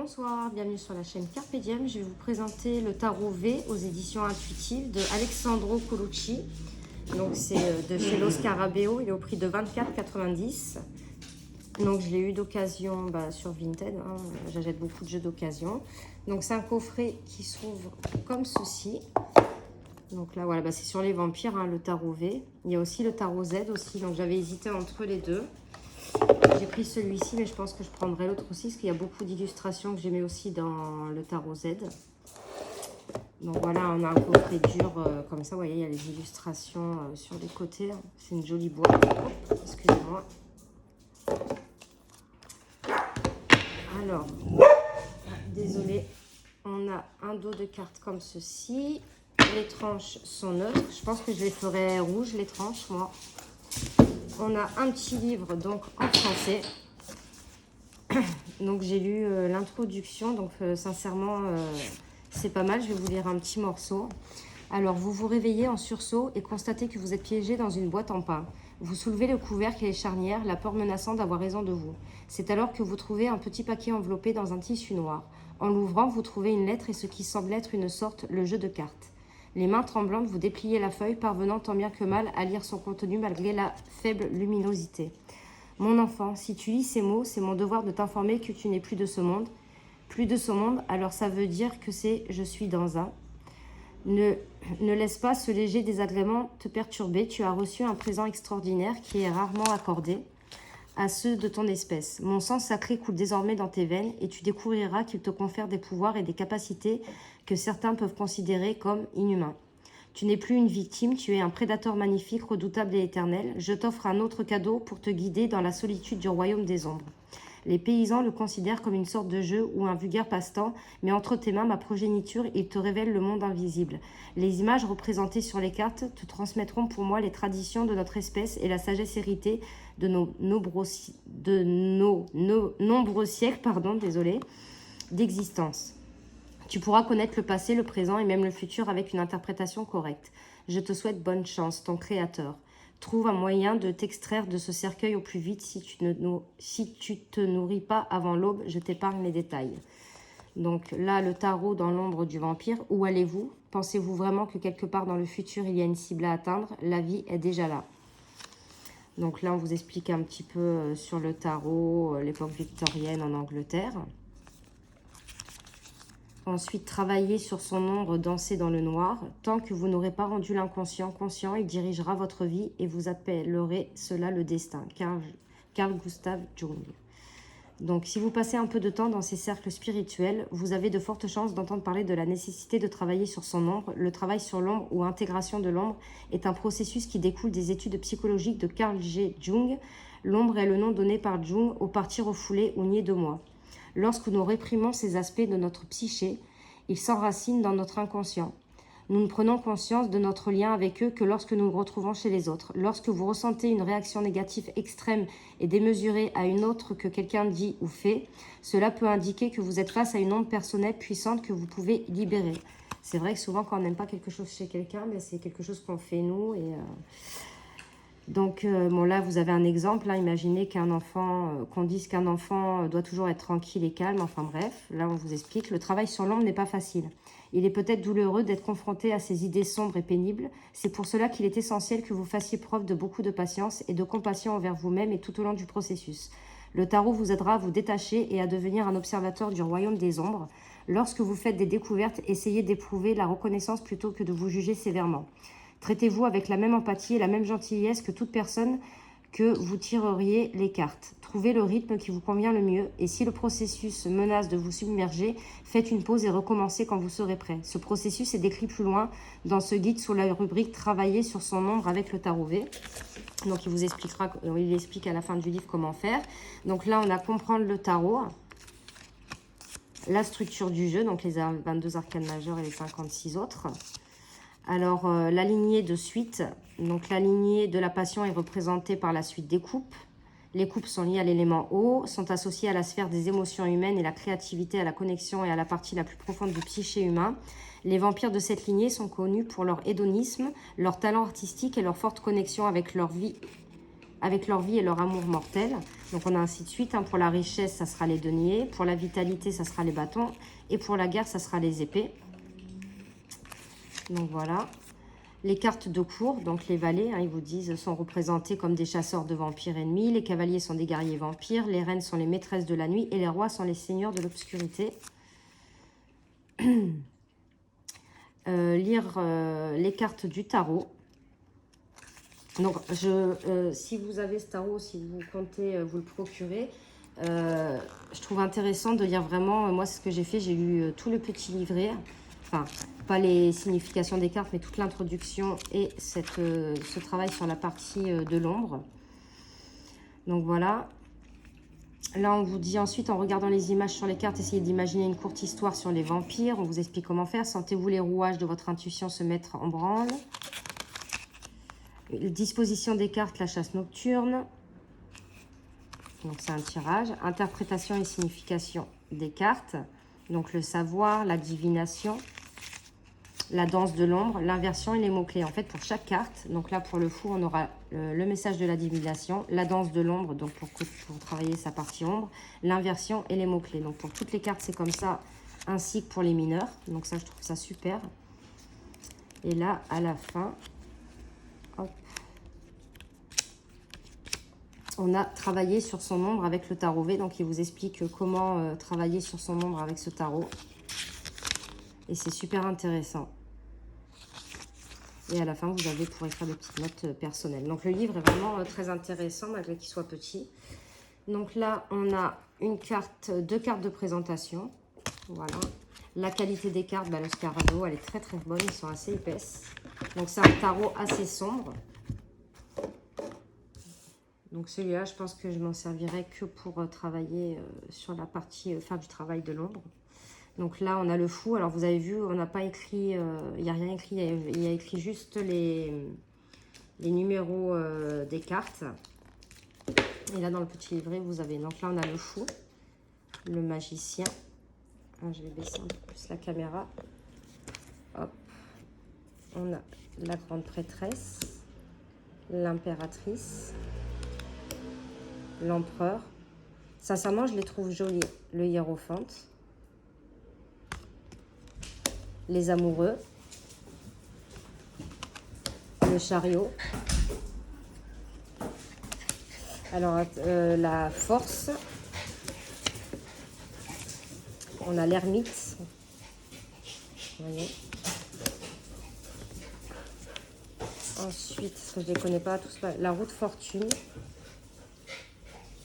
Bonsoir, bienvenue sur la chaîne Carpe Diem. Je vais vous présenter le tarot V aux éditions intuitives de Alessandro Colucci. Donc c'est de chez Los Scarabeo, il est au prix de 24,90 €. Donc je l'ai eu d'occasion sur Vinted, hein. J'achète beaucoup de jeux d'occasion. Donc c'est un coffret qui s'ouvre comme ceci. Donc là voilà, c'est sur les vampires, hein, le tarot V. Il y a aussi le tarot Z aussi, donc j'avais hésité entre les deux. J'ai pris celui-ci, mais je pense que je prendrai l'autre aussi, parce qu'il y a beaucoup d'illustrations que j'aimais aussi dans le tarot Z. Donc voilà, on a un coffret dur comme ça, vous voyez, il y a les illustrations sur les côtés. C'est une jolie boîte. Excusez-moi. Alors, désolé, on a un dos de cartes comme ceci. Les tranches sont neutres. Je pense que je les ferai rouges, les tranches, moi. On a un petit livre donc en français. Donc j'ai lu l'introduction, donc sincèrement c'est pas mal. Je vais vous lire un petit morceau. Alors vous vous réveillez en sursaut et constatez que vous êtes piégé dans une boîte en pain. Vous soulevez le couvercle et les charnières, la peur menaçant d'avoir raison de vous. C'est alors que vous trouvez un petit paquet enveloppé dans un tissu noir. En l'ouvrant, vous trouvez une lettre et ce qui semble être une sorte, le jeu de cartes. Les mains tremblantes, vous dépliez la feuille, parvenant tant bien que mal à lire son contenu malgré la faible luminosité. Mon enfant, si tu lis ces mots, c'est mon devoir de t'informer que tu n'es plus de ce monde. Plus de ce monde, alors ça veut dire que c'est « je suis dans un ». Ne laisse pas ce léger désagrément te perturber. Tu as reçu un présent extraordinaire qui est rarement accordé à ceux de ton espèce. Mon sang sacré coule désormais dans tes veines et tu découvriras qu'il te confère des pouvoirs et des capacités que certains peuvent considérer comme inhumains. Tu n'es plus une victime, tu es un prédateur magnifique, redoutable et éternel. Je t'offre un autre cadeau pour te guider dans la solitude du royaume des ombres. Les paysans le considèrent comme une sorte de jeu ou un vulgaire passe-temps, mais entre tes mains, ma progéniture, il te révèle le monde invisible. Les images représentées sur les cartes te transmettront pour moi les traditions de notre espèce et la sagesse héritée de nos nombreux siècles d'existence. Tu pourras connaître le passé, le présent et même le futur avec une interprétation correcte. Je te souhaite bonne chance, ton créateur. Trouve un moyen de t'extraire de ce cercueil au plus vite. Si tu te nourris pas avant l'aube, je t'épargne les détails. Donc là, le tarot dans l'ombre du vampire. Où allez-vous? Pensez-vous vraiment que quelque part dans le futur, il y a une cible à atteindre? La vie est déjà là. Donc là, on vous explique un petit peu sur le tarot, l'époque victorienne en Angleterre. Ensuite, travailler sur son ombre, danser dans le noir. Tant que vous n'aurez pas rendu l'inconscient conscient, il dirigera votre vie et vous appellerez cela le destin. Carl Gustav Jung. Donc, si vous passez un peu de temps dans ces cercles spirituels, vous avez de fortes chances d'entendre parler de la nécessité de travailler sur son ombre. Le travail sur l'ombre ou intégration de l'ombre est un processus qui découle des études psychologiques de Carl G. Jung. L'ombre est le nom donné par Jung au parti refoulé ou nié de moi. Lorsque nous réprimons ces aspects de notre psyché, ils s'enracinent dans notre inconscient. Nous ne prenons conscience de notre lien avec eux que lorsque nous nous retrouvons chez les autres. Lorsque vous ressentez une réaction négative extrême et démesurée à une autre que quelqu'un dit ou fait, cela peut indiquer que vous êtes face à une ombre personnelle puissante que vous pouvez libérer. C'est vrai que souvent, quand on n'aime pas quelque chose chez quelqu'un, c'est quelque chose qu'on fait nous. Donc, bon, là, vous avez un exemple. Là, imaginez qu'un enfant, qu'on dise qu'un enfant doit toujours être tranquille et calme. Enfin bref, là, on vous explique. Le travail sur l'ombre n'est pas facile. Il est peut-être douloureux d'être confronté à ces idées sombres et pénibles. C'est pour cela qu'il est essentiel que vous fassiez preuve de beaucoup de patience et de compassion envers vous-même et tout au long du processus. Le tarot vous aidera à vous détacher et à devenir un observateur du royaume des ombres. Lorsque vous faites des découvertes, essayez d'éprouver la reconnaissance plutôt que de vous juger sévèrement. Traitez-vous avec la même empathie et la même gentillesse que toute personne que vous tireriez les cartes. Trouvez le rythme qui vous convient le mieux et si le processus menace de vous submerger, faites une pause et recommencez quand vous serez prêt. Ce processus est décrit plus loin dans ce guide sous la rubrique « Travailler sur son ombre avec le tarot V ». Donc il explique à la fin du livre comment faire. Donc là, on a comprendre le tarot, la structure du jeu, donc les 22 arcanes majeures et les 56 autres. Alors, la lignée de suite, donc la lignée de la passion est représentée par la suite des coupes. Les coupes sont liées à l'élément eau, sont associées à la sphère des émotions humaines et la créativité, à la connexion et à la partie la plus profonde du psyché humain. Les vampires de cette lignée sont connus pour leur hédonisme, leur talent artistique et leur forte connexion avec leur vie avec leur vie et leur amour mortel. Donc on a ainsi de suite. Hein. Pour la richesse, ça sera les deniers. Pour la vitalité, ça sera les bâtons. Et pour la guerre, ça sera les épées. Donc voilà. Les cartes de cour, donc les valets, hein, ils vous disent, sont représentés comme des chasseurs de vampires ennemis. Les cavaliers sont des guerriers vampires. Les reines sont les maîtresses de la nuit. Et les rois sont les seigneurs de l'obscurité. Lire les cartes du tarot. Donc, si vous avez ce tarot, si vous comptez vous le procurer, je trouve intéressant de lire vraiment, moi c'est ce que j'ai fait, j'ai lu tout le petit livret, enfin, pas les significations des cartes, mais toute l'introduction et ce travail sur la partie de l'ombre. Donc voilà. Là, on vous dit ensuite, en regardant les images sur les cartes, essayez d'imaginer une courte histoire sur les vampires. On vous explique comment faire. Sentez-vous les rouages de votre intuition se mettre en branle. Disposition des cartes, la chasse nocturne. Donc, c'est un tirage. Interprétation et signification des cartes. Donc, le savoir, la divination, la danse de l'ombre, l'inversion et les mots-clés. En fait, pour chaque carte, donc là, pour le fou, on aura le message de la divination, la danse de l'ombre, donc pour travailler sa partie ombre, l'inversion et les mots-clés. Donc, pour toutes les cartes, c'est comme ça, ainsi que pour les mineurs. Donc, ça, je trouve ça super. Et là, à la fin, hop, on a travaillé sur son ombre avec le tarot V. Donc, il vous explique comment travailler sur son ombre avec ce tarot. Et c'est super intéressant. Et à la fin, vous avez pour écrire des petites notes personnelles. Donc, le livre est vraiment très intéressant, malgré qu'il soit petit. Donc là, on a deux cartes de présentation. Voilà. La qualité des cartes, le Scarado, elle est très très bonne. Ils sont assez épaisses. Donc, c'est un tarot assez sombre. Donc, celui-là, je pense que je m'en servirai que pour travailler sur la partie, faire du travail de l'ombre. Donc là, on a le fou. Alors, vous avez vu, on n'a pas écrit, il n'y a rien écrit. Il y a écrit juste les numéros des cartes. Et là, dans le petit livret, vous avez... Donc là, on a le fou, le magicien. Ah, je vais baisser un peu plus la caméra. Hop. On a la grande prêtresse, l'impératrice, l'empereur. Sincèrement, je les trouve jolis. Le hiérophante. Les amoureux, le chariot, alors la force, on a l'ermite, vous voyez. Ensuite, je ne les connais pas tous, la roue de fortune,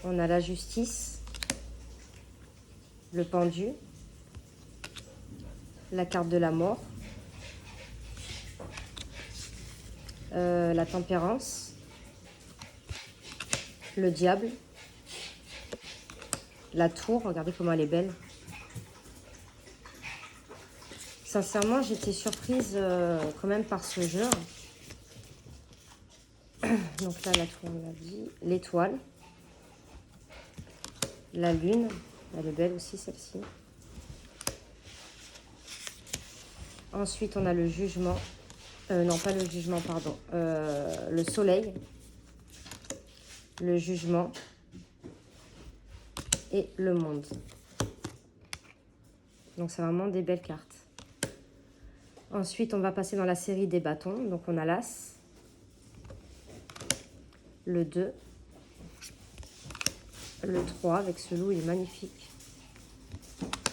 on a la justice, le pendu, la carte de la mort, la tempérance, le diable, la tour, regardez comment elle est belle. Sincèrement, j'étais surprise quand même par ce jeu. Donc là, la tour, on l'a dit, l'étoile, la lune, elle est belle aussi celle-ci. Ensuite, on a le jugement. Non, pas le jugement, pardon. Le soleil. Le jugement. Et le monde. Donc, c'est vraiment des belles cartes. Ensuite, on va passer dans la série des bâtons. Donc, on a l'As. Le 2. Le 3 avec ce loup, il est magnifique.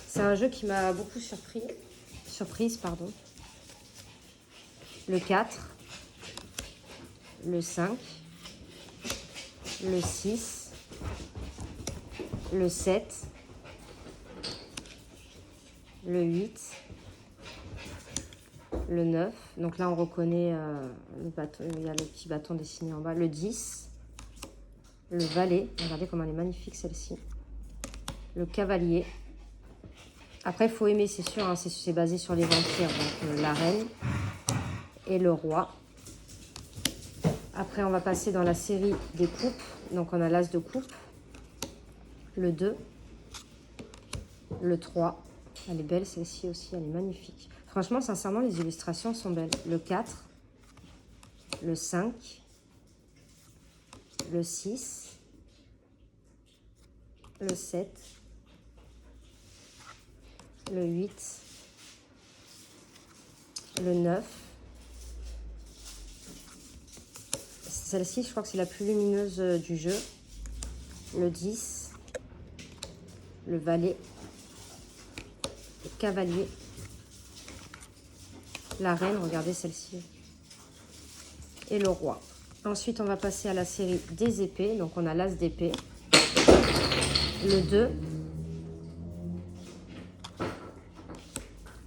C'est un jeu qui m'a beaucoup surprise, pardon. Le 4, le 5, le 6, le 7, le 8, le 9. Donc là, on reconnaît le bâton, il y a le petit bâton dessiné en bas. Le 10, le valet. Regardez comment elle est magnifique celle-ci. Le cavalier. Après, il faut aimer, c'est sûr, hein, c'est basé sur les vampires. Donc la reine et le roi. Après, on va passer dans la série des coupes. Donc, on a l'as de coupe, le 2, le 3. Elle est belle, celle-ci aussi, elle est magnifique. Franchement, sincèrement, les illustrations sont belles. Le 4, le 5, le 6, le 7, le 8, le 9. Celle-ci, je crois que c'est la plus lumineuse du jeu. Le 10, le valet, le cavalier, la reine, regardez celle-ci, et le roi. Ensuite, on va passer à la série des épées. Donc, on a l'as d'épée, le 2,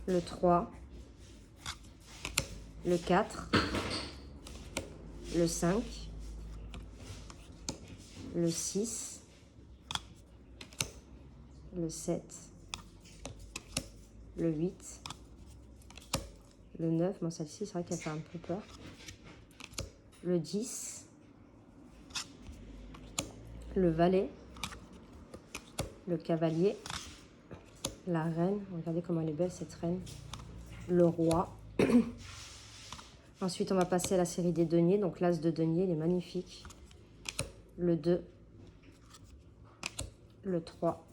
le 3, le 4, le 5, le 6, le 7, le 8, le 9. Bon, celle-ci, c'est vrai qu'elle fait un peu peur. Le 10, le valet, le cavalier, la reine. Regardez comment elle est belle, cette reine. Le roi. Ensuite, on va passer à la série des deniers. Donc, l'as de denier, il est magnifique. Le 2, le 3,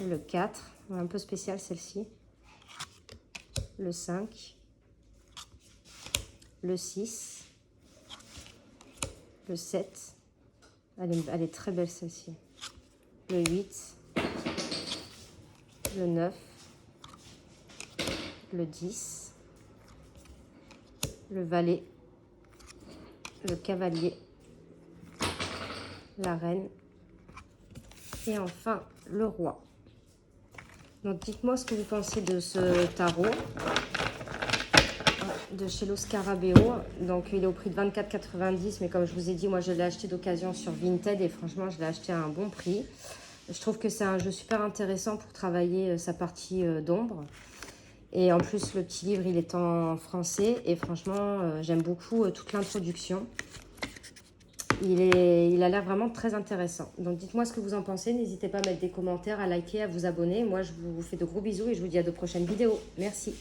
le 4. Un peu spécial, celle-ci. Le 5, le 6, le 7. Elle est très belle, celle-ci. Le 8, le 9, le 10, le valet, le cavalier, la reine et enfin le roi. Donc dites-moi ce que vous pensez de ce tarot de chez Lo Scarabeo. Donc il est au prix de 24,90 €, mais comme je vous ai dit, moi je l'ai acheté d'occasion sur Vinted et franchement je l'ai acheté à un bon prix. Je trouve que c'est un jeu super intéressant pour travailler sa partie d'ombre. Et en plus, le petit livre, il est en français. Et franchement, j'aime beaucoup toute l'introduction. Il a l'air vraiment très intéressant. Donc, dites-moi ce que vous en pensez. N'hésitez pas à mettre des commentaires, à liker, à vous abonner. Moi, je vous fais de gros bisous et je vous dis à de prochaines vidéos. Merci.